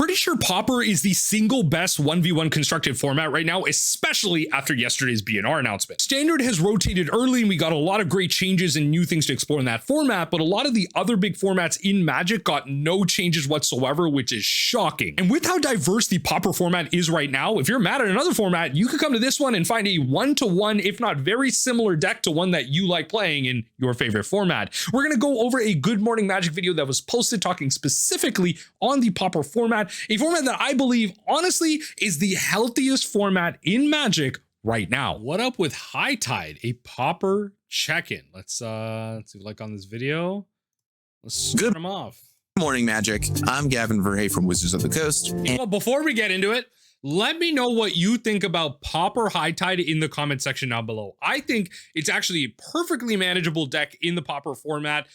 pretty sure Pauper is the single best 1v1 constructed format right now, especially after yesterday's BNR announcement. Standard has rotated early and we got a lot of great changes and new things to explore in that format, but a lot of the other big formats in Magic got no changes whatsoever, which is shocking. And with how diverse the Pauper format is right now, if you're mad at another format, you could come to this one and find a one-to-one, if not very similar deck to one that you like playing in your favorite format. We're going to go over a Good Morning Magic video that was posted talking specifically on the Pauper format, a format that I believe honestly is the healthiest format in Magic right now. What up with High Tide, a Pauper check-in? Let's see if we like on this video. Let's start them off. Good morning, Magic. I'm Gavin from Wizards of the Coast. Well, before we get into it, let me know what you think about Pauper High Tide in the comment section down below. I think it's actually a perfectly manageable deck in the Pauper format.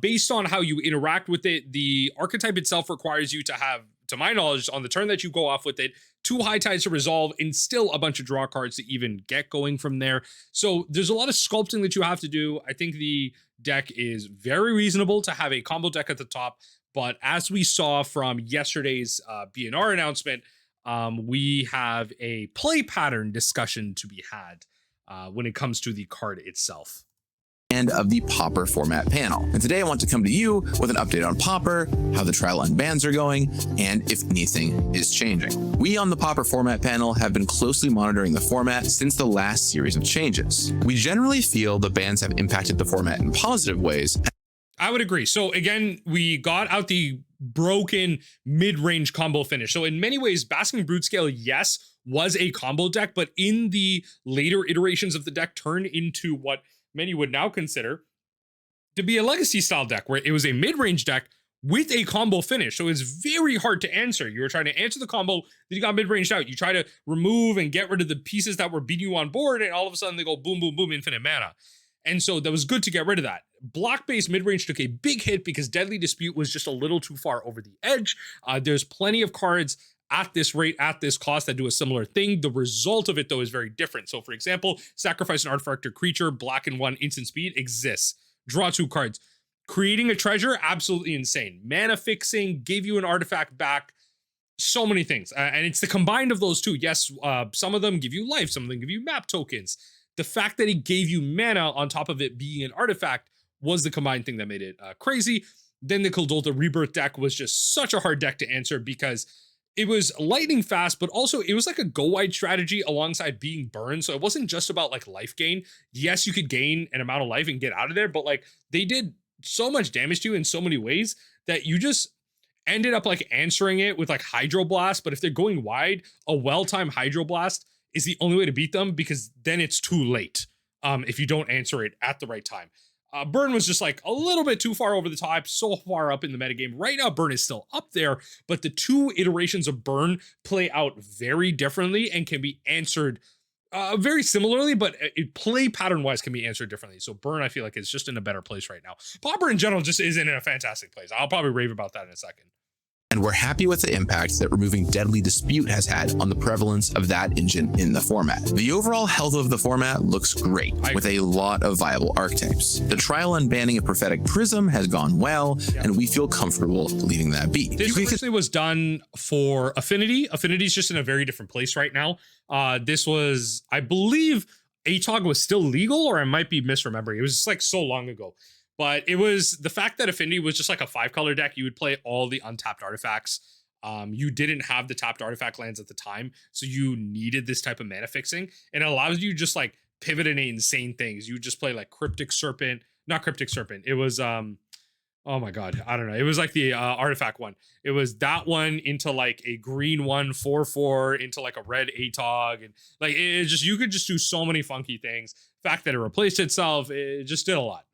Based on how you interact with it, the archetype itself requires you to have, to my knowledge, on the turn that you go off with it, 2 High Tides to resolve and still a bunch of draw cards to even get going from there. So there's a lot of sculpting that you have to do. I think the deck is very reasonable to have a combo deck at the top, but as we saw from yesterday's BNR announcement, we have a play pattern discussion to be had when it comes to the card itself. And of the Pauper format panel. And today I want to come to you with an update on Pauper, how the trial unbans are going, and if anything is changing. We on the Pauper format panel have been closely monitoring the format since the last series of changes. We generally feel the bans have impacted the format in positive ways. I would agree. So again, we got out the broken mid-range combo finish. So in many ways, Basking Brutescale, yes, was a combo deck, but in the later iterations of the deck turned into what many would now consider to be a legacy style deck, where it was a mid-range deck with a combo finish. So it's very hard to answer. You were trying to answer the combo, then you got mid-ranged out. You try to remove and get rid of the pieces that were beating you on board, and all of a sudden they go boom, boom, boom, infinite mana. And so that was good to get rid of that. Block-based mid-range took a big hit because Deadly Dispute was just a little too far over the edge. There's plenty of cards at this rate, at this cost, that do a similar thing. The result of it, though, is very different. So, for example, sacrifice an artifact or creature, black and 1 instant speed exists. Draw 2 cards. Creating a treasure, absolutely insane. Mana fixing, gave you an artifact back. So many things. And it's the combined of those two. Yes, some of them give you life, some of them give you map tokens. The fact that it gave you mana on top of it being an artifact was the combined thing that made it crazy. Then the Kuldolta Rebirth deck was just such a hard deck to answer because it was lightning fast, but also it was like a go wide strategy alongside being burned. So it wasn't just about like life gain. Yes, you could gain an amount of life and get out of there, but like they did so much damage to you in so many ways that you just ended up like answering it with like Hydroblast. But if they're going wide, a well-timed Hydroblast is the only way to beat them, because then it's too late if you don't answer it at the right time. Burn was just like a little bit too far over the top, so far up in the metagame. Right now, Burn is still up there, but the 2 iterations of Burn play out very differently and can be answered very similarly, but play pattern-wise can be answered differently. So Burn, I feel like, is just in a better place right now. Pauper in general just isn't in a fantastic place. I'll probably rave about that in a second. And we're happy with the impact that removing Deadly Dispute has had on the prevalence of that engine in the format. The overall health of the format looks great, with a lot of viable archetypes. The trial unbanning of Prophetic Prism has gone well, and we feel comfortable leaving that be. This originally was done for Affinity. Affinity's just in a very different place right now. This was, I believe, ATOG was still legal, or I might be misremembering. It was just like so long ago. But it was the fact that Affinity was just like a 5-color deck. You would play all the untapped artifacts. You didn't have the tapped artifact lands at the time, so you needed this type of mana fixing. And it allows you to just like pivot into insane things. You would just play like Cryptic Serpent, not Cryptic Serpent. It was oh my god, I don't know. It was like the artifact one. It was that one into like a green 1/4/4 into like a red ATOG, and like it just, you could just do so many funky things. The fact that it replaced itself, it just did a lot.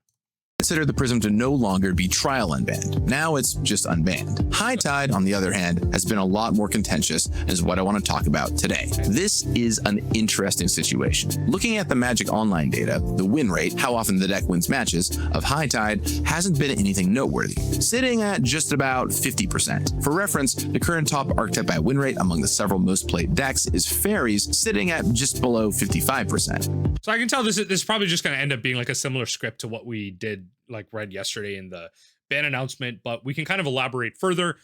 Consider the Prism to no longer be trial unbanned. Now it's just unbanned. High Tide, on the other hand, has been a lot more contentious and is what I want to talk about today. This is an interesting situation. Looking at the Magic Online data, the win rate, how often the deck wins matches, of High Tide hasn't been anything noteworthy, sitting at just about 50%. For reference, the current top archetype by win rate among the several most played decks is Fairies, sitting at just below 55%. So I can tell this is probably just going to end up being like a similar script to what we did, like read yesterday in the ban announcement, but we can kind of elaborate further.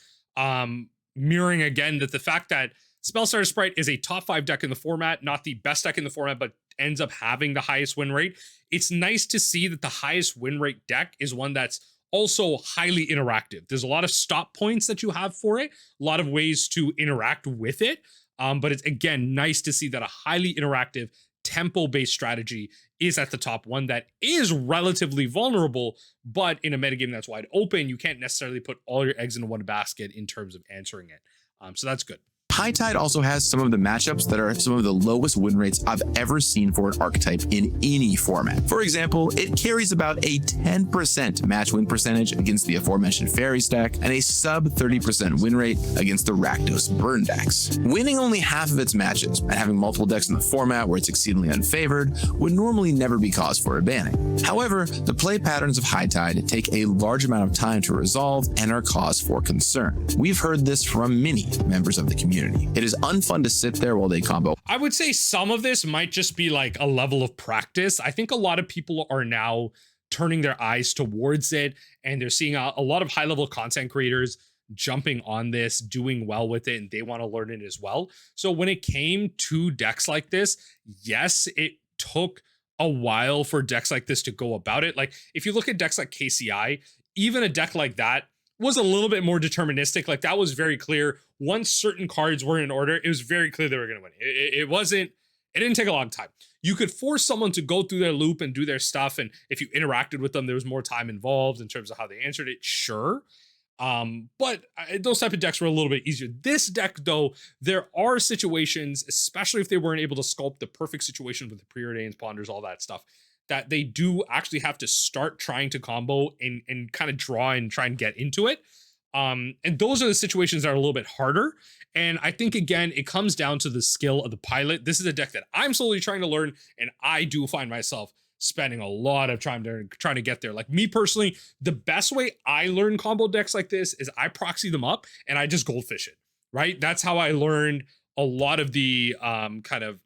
mirroring again that the fact that Spellstarter Sprite is a top 5 deck in the format, not the best deck in the format, but ends up having the highest win rate. It's nice to see that the highest win rate deck is one that's also highly interactive. There's a lot of stop points that you have for it, a lot of ways to interact with it. But it's, again, nice to see that a highly interactive tempo-based strategy is at the top, one that is relatively vulnerable, but in a metagame that's wide open, you can't necessarily put all your eggs in one basket in terms of answering it. So that's good. High Tide also has some of the matchups that are some of the lowest win rates I've ever seen for an archetype in any format. For example, it carries about a 10% match win percentage against the aforementioned Fairy stack and a sub 30% win rate against the Rakdos burn decks. Winning only half of its matches and having multiple decks in the format where it's exceedingly unfavored would normally never be cause for a banning. However, the play patterns of High Tide take a large amount of time to resolve and are cause for concern. We've heard this from many members of the community. It is unfun to sit there while they combo. I would say some of this might just be like a level of practice. I think a lot of people are now turning their eyes towards it, and they're seeing a lot of high-level content creators jumping on this, doing well with it, and they want to learn it as well. So when it came to decks like this, yes, it took a while for decks like this to go about it. Like, if you look at decks like KCI, even a deck like that was a little bit more deterministic. Like, that was very clear. Once certain cards were in order, it was very clear they were going to win. It didn't take a long time. You could force someone to go through their loop and do their stuff, and if you interacted with them, there was more time involved in terms of how they answered it, sure. But those type of decks were a little bit easier. This deck, though, there are situations, especially if they weren't able to sculpt the perfect situation with the preordains, ponders, all that stuff, that they do actually have to start trying to combo and kind of draw and try and get into it. And those are the situations that are a little bit harder. And I think, again, it comes down to the skill of the pilot. This is a deck that I'm slowly trying to learn, and I do find myself spending a lot of time trying to get there. Like, me personally, the best way I learn combo decks like this is I proxy them up and I just goldfish it, right? That's how I learned a lot of the kind of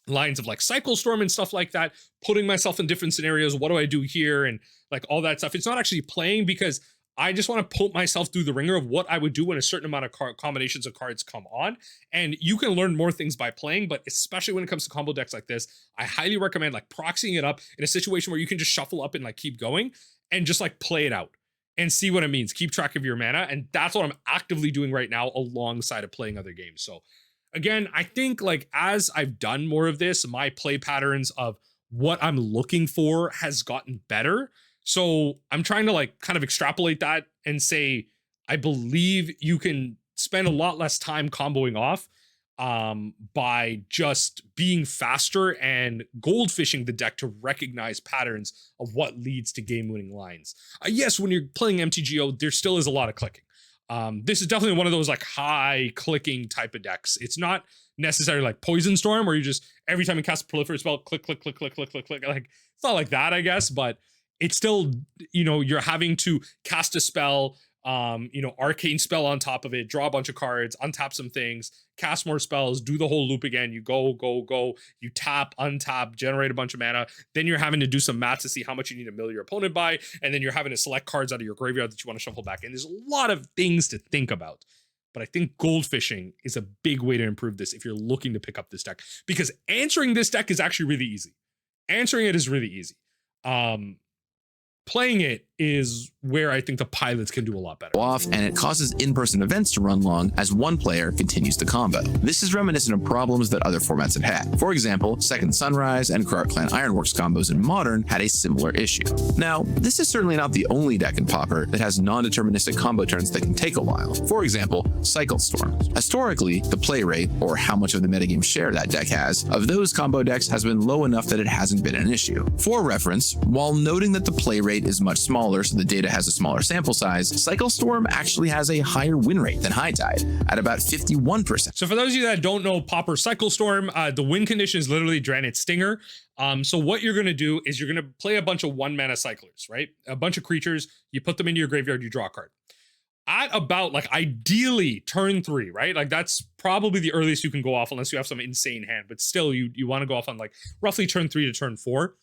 lines of like Cycle Storm and stuff like that, putting myself in different scenarios. What do I do here? And like all that stuff. It's not actually playing because I just want to put myself through the ringer of what I would do when a certain amount of combinations of cards come on. And you can learn more things by playing, but especially when it comes to combo decks like this, I highly recommend like proxying it up in a situation where you can just shuffle up and like keep going and just like play it out and see what it means. Keep track of your mana. And that's what I'm actively doing right now alongside of playing other games. So again, I think like as I've done more of this, my play patterns of what I'm looking for has gotten better. So I'm trying to like kind of extrapolate that and say, I believe you can spend a lot less time comboing off by just being faster and goldfishing the deck to recognize patterns of what leads to game-winning lines. Yes, when you're playing MTGO, there still is a lot of clicking. This is definitely one of those like high clicking type of decks. It's not necessarily like Poison Storm where you just every time you cast a proliferate spell, click, click, click, click, click, click, click. Like, it's not like that, I guess, but it's still, you know, you're having to cast a spell, arcane spell on top of it, draw a bunch of cards, untap some things, cast more spells, do the whole loop again. You go, you tap, untap, generate a bunch of mana. Then you're having to do some math to see how much you need to mill your opponent by. And then you're having to select cards out of your graveyard that you want to shuffle back. And there's a lot of things to think about. But I think goldfishing is a big way to improve this if you're looking to pick up this deck. Because answering this deck is actually really easy. Answering it is really easy. Playing it is where I think the pilots can do a lot better. Off, and it causes in-person events to run long as one player continues to combo. This is reminiscent of problems that other formats have had. For example, Second Sunrise and Karate Clan Ironworks combos in Modern had a similar issue. Now, this is certainly not the only deck in Pauper that has non-deterministic combo turns that can take a while. For example, Cycle Storm. Historically, the play rate, or how much of the metagame share that deck has, of those combo decks has been low enough that it hasn't been an issue. For reference, while noting that the play rate is much smaller, so the data has a smaller sample size, Cycle Storm actually has a higher win rate than High Tide at about 51%. So for those of you that don't know Pauper Cycle Storm, the win condition is literally Draenei Stinger. So what you're going to do is you're going to play a bunch of 1-mana cyclers, right? A bunch of creatures, you put them into your graveyard, you draw a card. At about like ideally turn 3, right? Like that's probably the earliest you can go off unless you have some insane hand, but still you want to go off on like roughly turn 3 to turn 4.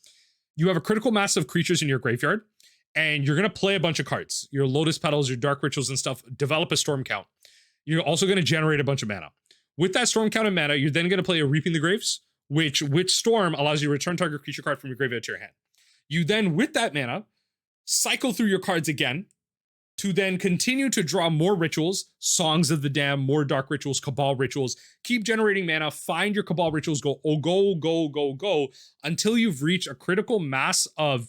You have a critical mass of creatures in your graveyard, and you're going to play a bunch of cards, your Lotus Petals, your Dark Rituals and stuff, develop a Storm count. You're also going to generate a bunch of mana. With that Storm counted mana, you're then going to play a Reaping the Graves, which with Storm allows you to return target creature card from your graveyard to your hand. You then, with that mana, cycle through your cards again to then continue to draw more rituals, Songs of the Damned, more Dark Rituals, Cabal Rituals, keep generating mana, find your Cabal Rituals, go until you've reached a critical mass of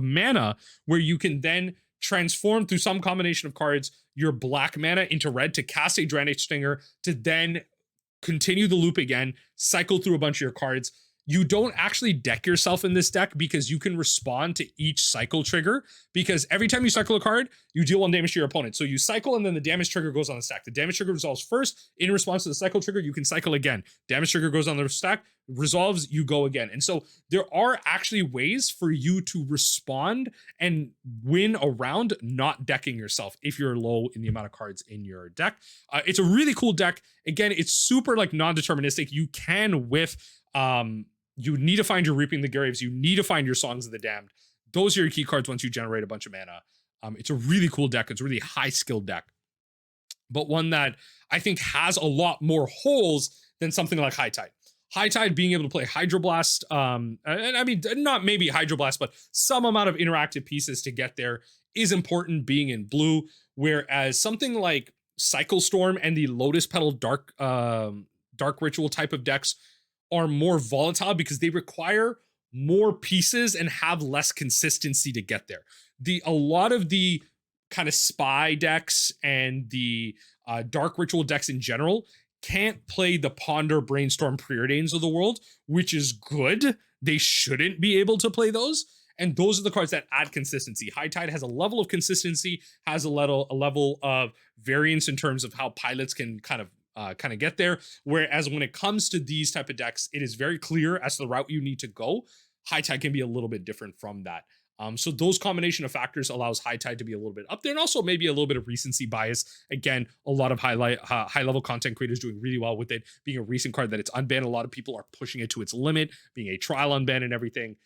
mana where you can then transform through some combination of cards your black mana into red to cast a Drainage Stinger to then continue the loop again, cycle through a bunch of your cards. You don't actually deck yourself in this deck because you can respond to each cycle trigger, because every time you cycle a card, you deal 1 damage to your opponent. So you cycle and then the damage trigger goes on the stack. The damage trigger resolves first. In response to the cycle trigger, you can cycle again. Damage trigger goes on the stack, resolves, you go again. And so there are actually ways for you to respond and win around not decking yourself if you're low in the amount of cards in your deck. It's a really cool deck. Again, it's super like non-deterministic. You can whiff. You need to find your Reaping the Graves. You need to find your Songs of the Damned. Those are your key cards once you generate a bunch of mana. It's a really cool deck. It's a really high skill deck, but one that I think has a lot more holes than something like High Tide. High Tide being able to play Hydroblast, and I mean, not maybe Hydroblast, but some amount of interactive pieces to get there is important being in blue. Whereas something like Cycle Storm and the Lotus Petal Dark Ritual type of decks are more volatile because they require more pieces and have less consistency to get there. A lot of the kind of spy decks and the Dark Ritual decks in general can't play the Ponder, Brainstorm, Preordains of the world, which is good. They shouldn't be able to play those. And those are the cards that add consistency. High Tide has a level of consistency, has a level of variance in terms of how pilots can kind of get there. Whereas when it comes to these type of decks, it is very clear as to the route you need to go. High Tide can be a little bit different from that. So those combination of factors allows High Tide to be a little bit up there, and also maybe a little bit of recency bias. Again, a lot of high level content creators doing really well with it. Being a recent card that it's unbanned, a lot of people are pushing it to its limit, being a trial unban and everything.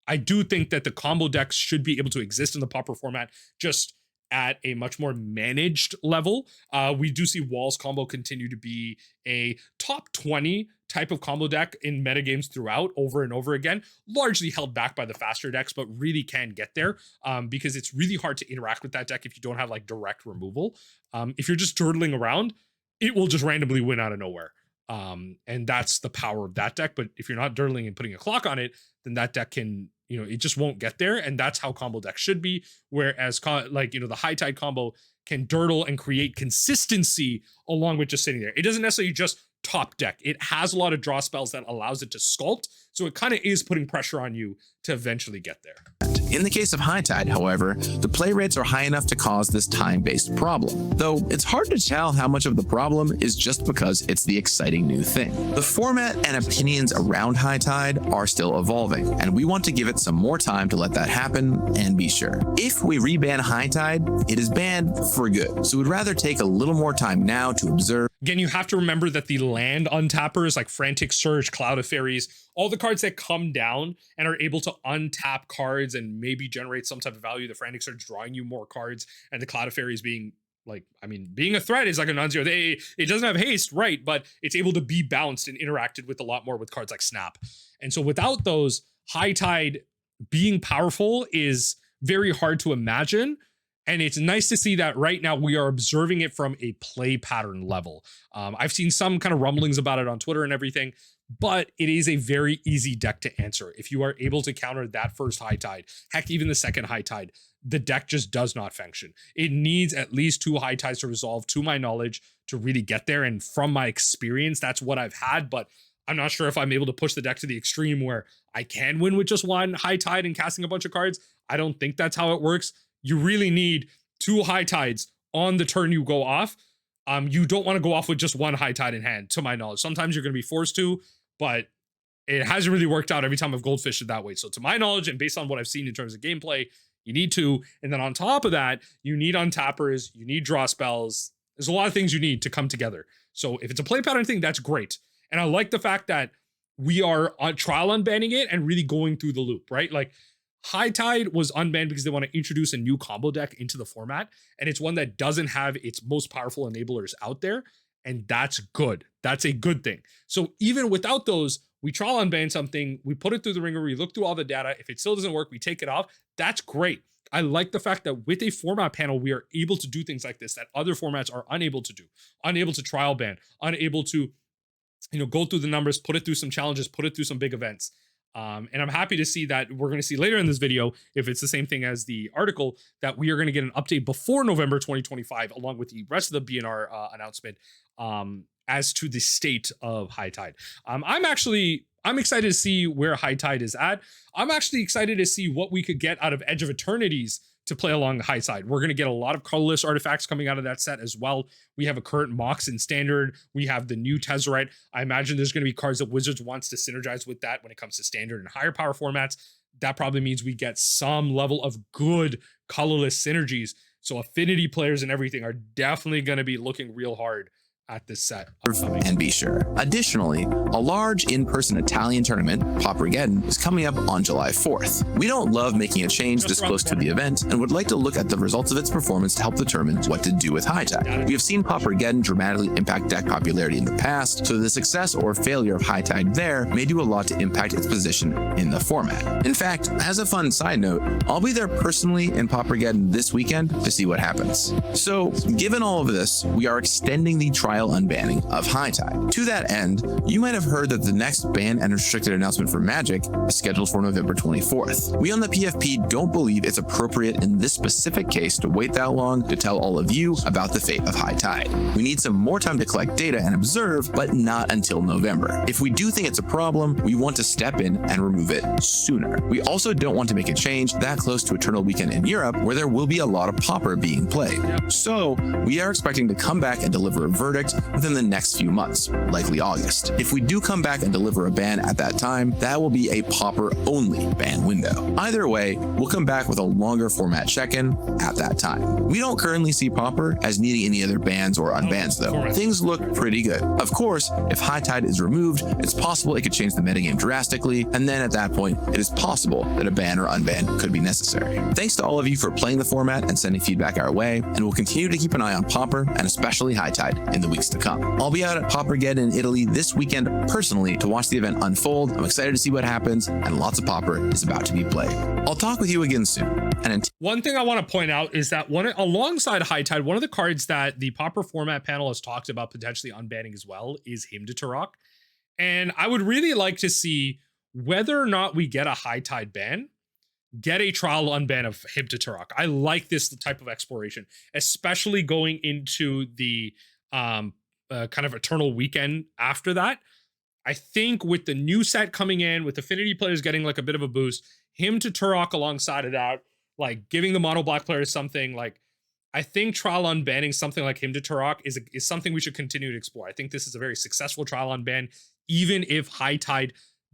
I do think that the combo decks should be able to exist in the Pauper format, just at a much more managed level. We do see Walls combo continue to be a top 20 type of combo deck in metagames throughout, over and over again, largely held back by the faster decks, but really can get there because it's really hard to interact with that deck if you don't have like direct removal. If you're just turtling around, it will just randomly win out of nowhere. And that's the power of that deck. But if you're not dirtling and putting a clock on it, then that deck can, it just won't get there. And that's how combo decks should be. Whereas the High Tide combo can dirtle and create consistency along with just sitting there. It doesn't necessarily just top deck. It has a lot of draw spells that allows it to sculpt. So it kind of is putting pressure on you to eventually get there. In the case of High Tide, however, the play rates are high enough to cause this time-based problem, though it's hard to tell how much of the problem is just because it's the exciting new thing. The format and opinions around High Tide are still evolving, and we want to give it some more time to let that happen and be sure. If we reban High Tide, it is banned for good, so we'd rather take a little more time now to observe. Again, you have to remember that the land untappers like Frantic Surge, Cloud of Fairies, all the cards that come down and are able to untap cards and maybe generate some type of value, the Frantic Surge drawing you more cards, and the Cloud of Fairies being being a threat is like a non-zero. It doesn't have haste, right? But it's able to be bounced and interacted with a lot more with cards like Snap. And so without those, High Tide being powerful is very hard to imagine. And it's nice to see that right now we are observing it from a play pattern level. I've seen some kind of rumblings about it on Twitter and everything, but it is a very easy deck to answer. If you are able to counter that first High Tide, heck, even the second High Tide, the deck just does not function. It needs at least 2 High Tides to resolve, to my knowledge, to really get there. And from my experience, that's what I've had, but I'm not sure if I'm able to push the deck to the extreme where I can win with just 1 High Tide and casting a bunch of cards. I don't think that's how it works. You really need 2 High Tides on the turn you go off. You don't want to go off with just 1 High Tide in hand, to my knowledge. Sometimes you're going to be forced to, but it hasn't really worked out every time I've goldfished it that way. So to my knowledge, and based on what I've seen in terms of gameplay, you need 2. And then on top of that, you need untappers, you need draw spells. There's a lot of things you need to come together. So if it's a play pattern thing, that's great. And I like the fact that we are on trial unbanning it and really going through the loop, right? Like High Tide was unbanned because they want to introduce a new combo deck into the format, and it's one that doesn't have its most powerful enablers out there, and that's good. That's a good thing. So even without those, we trial unban something, we put it through the ringer, we look through all the data. If it still doesn't work, we take it off. That's great. I like the fact that with a format panel, we are able to do things like this that other formats are unable to do, unable to trial ban, unable to, go through the numbers, put it through some challenges, put it through some big events. And I'm happy to see that we're going to see later in this video, if it's the same thing as the article, that we are going to get an update before November 2025, along with the rest of the BNR announcement, as to the state of High Tide. I'm excited to see where High Tide is at. I'm actually excited to see what we could get out of Edge of Eternities to play along the High Tide. We're going to get a lot of colorless artifacts coming out of that set as well. We have a current Mox in Standard. We have the new Tezzerite. I imagine there's going to be cards that Wizards wants to synergize with that when it comes to Standard and higher power formats. That probably means we get some level of good colorless synergies. So Affinity players and everything are definitely going to be looking real hard at this set. And be sure. Additionally, a large in-person Italian tournament, Paupergeddon, is coming up on July 4th. We don't love making a change this close to the event and would like to look at the results of its performance to help determine what to do with High Tide. We have seen Paupergeddon dramatically impact deck popularity in the past, so the success or failure of High Tide there may do a lot to impact its position in the format. In fact, as a fun side note, I'll be there personally in Paupergeddon this weekend to see what happens. So, given all of this, we are extending the trial unbanning of High Tide. To that end, you might have heard that the next ban and restricted announcement for Magic is scheduled for November 24th. We on the PFP don't believe it's appropriate in this specific case to wait that long to tell all of you about the fate of High Tide. We need some more time to collect data and observe, but not until November. If we do think it's a problem, we want to step in and remove it sooner. We also don't want to make a change that close to Eternal Weekend in Europe, where there will be a lot of Pauper being played. So, we are expecting to come back and deliver a verdict within the next few months, likely August. If we do come back and deliver a ban at that time, that will be a Pauper-only ban window. Either way, we'll come back with a longer format check-in at that time. We don't currently see Pauper as needing any other bans or unbans though. Things look pretty good. Of course, if High Tide is removed, it's possible it could change the metagame drastically, and then at that point, it is possible that a ban or unban could be necessary. Thanks to all of you for playing the format and sending feedback our way, and we'll continue to keep an eye on Pauper and especially High Tide in the weeks to come. I'll be out at Paupergeddon in Italy this weekend personally to watch the event unfold. I'm excited to see what happens, and lots of Pauper is about to be played. I'll talk with you again soon. And one thing I want to point out is that alongside High Tide, one of the cards that the Pauper format panel has talked about potentially unbanning as well is Hymn to Turok. And I would really like to see whether or not we get a High Tide ban, get a trial unban of Hymn to Turok. I like this type of exploration, especially going into the kind of Eternal Weekend after that. I think with the new set coming in, with Affinity players getting like a bit of a boost, Hymn to Turok alongside of that, like giving the mono black players something, like I think trial unbanning something like Hymn to Turok is something we should continue to explore. I think this is a very successful trial unban, even if High Tide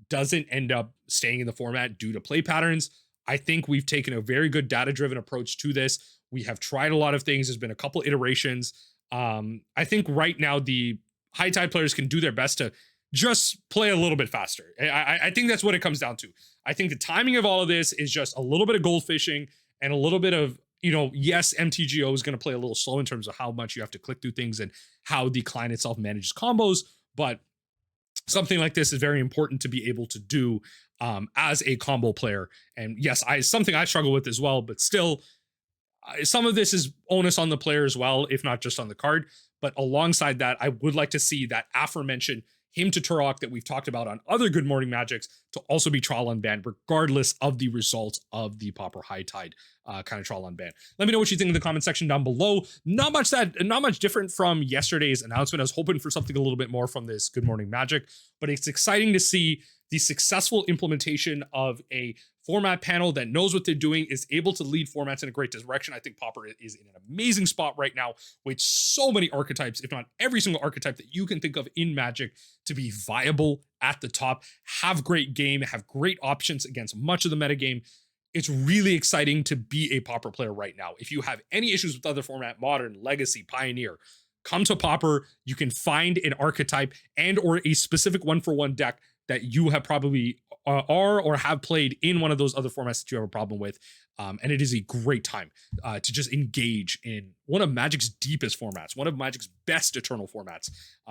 doesn't end up staying in the format due to play patterns. I think we've taken a very good data-driven approach to this. We have tried a lot of things. There's been a couple iterations. I think right now the High Tide players can do their best to just play a little bit faster. I think that's what it comes down to. I think the timing of all of this is just a little bit of gold fishing and a little bit of, yes, MTGO is going to play a little slow in terms of how much you have to click through things and how the client itself manages combos, but something like this is very important to be able to do as a combo player. And yes, something I struggle with as well, but still, some of this is onus on the player as well, if not just on the card. But alongside that, I would like to see that aforementioned Hymn to Turok that we've talked about on other Good Morning Magics to also be trial unbanned, regardless of the results of the Pauper High Tide kind of trial unban. Let me know what you think in the comment section down below. Not much different from yesterday's announcement. I was hoping for something a little bit more from this Good Morning Magic, but it's exciting to see the successful implementation of a format panel that knows what they're doing, is able to lead formats in a great direction. I think Pauper is in an amazing spot right now with so many archetypes, if not every single archetype that you can think of in Magic, to be viable at the top, have great game, have great options against much of the metagame. It's really exciting to be a Pauper player right now. If you have any issues with other format, Modern, Legacy, Pioneer, come to Pauper. You can find an archetype and or a specific 1-for-1 deck that you have probably are or have played in one of those other formats that you have a problem with. And it is a great time to just engage in one of Magic's deepest formats, one of Magic's best Eternal formats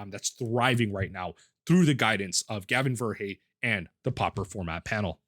that's thriving right now through the guidance of Gavin Verhey and the Pauper format panel.